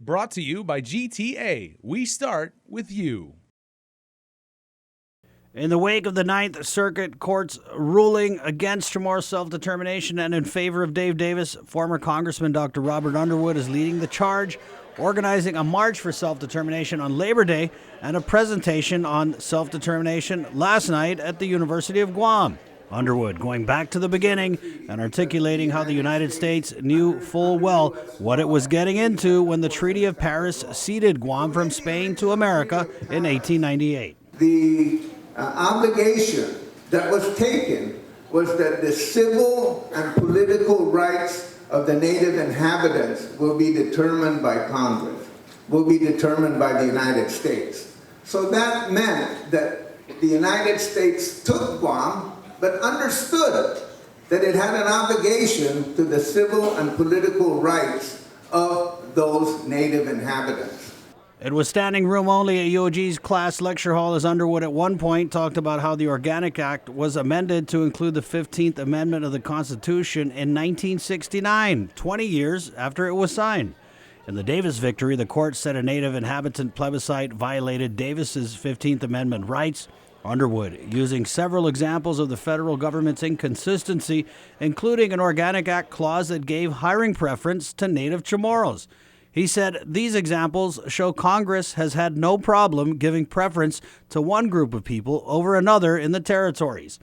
Brought to you by GTA. We start with you. In the wake of the Ninth Circuit Court's ruling against CHamoru self-determination and in favor of Dave Davis, former Congressman Dr. Robert Underwood is leading the charge, organizing a march for self-determination on Labor Day and a presentation on self-determination last night at the University of Guam. Underwood going back to the beginning and articulating how the United States knew full well what it was getting into when the Treaty of Paris ceded Guam from Spain to America in 1898. The obligation that was taken was that the civil and political rights of the native inhabitants will be determined by Congress, will be determined by the United States. So that meant that the United States took Guam, but understood that it had an obligation to the civil and political rights of those native inhabitants. It was standing room only at UOG's class lecture hall as Underwood at one point talked about how the Organic Act was amended to include the 15th Amendment of the Constitution in 1969, 20 years after it was signed. In the Davis victory, the court said a native inhabitant plebiscite violated Davis's 15th Amendment rights. Underwood, using several examples of the federal government's inconsistency, including an Organic Act clause that gave hiring preference to native Chamorros. He said these examples show Congress has had no problem giving preference to one group of people over another in the territories.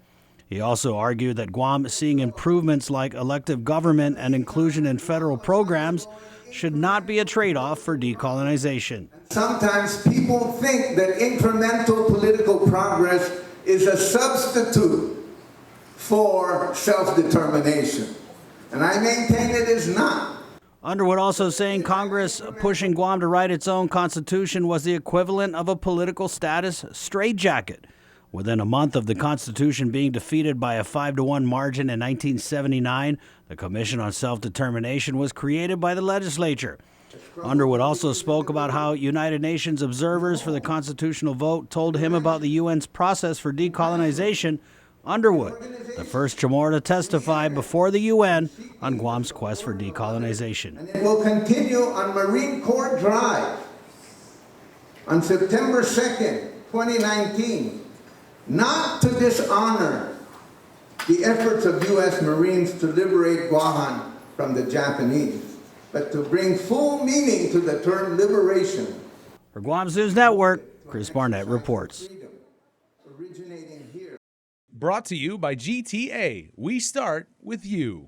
He also argued that Guam seeing improvements like elective government and inclusion in federal programs should not be a trade-off for decolonization. Sometimes people think that incremental political progress is a substitute for self-determination, and I maintain it is not. Underwood also saying Congress pushing Guam to write its own constitution was the equivalent of a political status straitjacket. Within a month of the Constitution being defeated by a 5-1 margin in 1979, the Commission on Self-Determination was created by the legislature. Underwood also spoke about how United Nations observers for the constitutional vote told him about the UN's process for decolonization. Underwood, the first Chamorro to testify before the UN on Guam's quest for decolonization. And it will continue on Marine Corps Drive on September 2nd, 2019. Not to dishonor the efforts of U.S. Marines to liberate Guam from the Japanese, but to bring full meaning to the term liberation. For Guam's News Network, Chris Barnett reports. Brought to you by GTA. We start with you.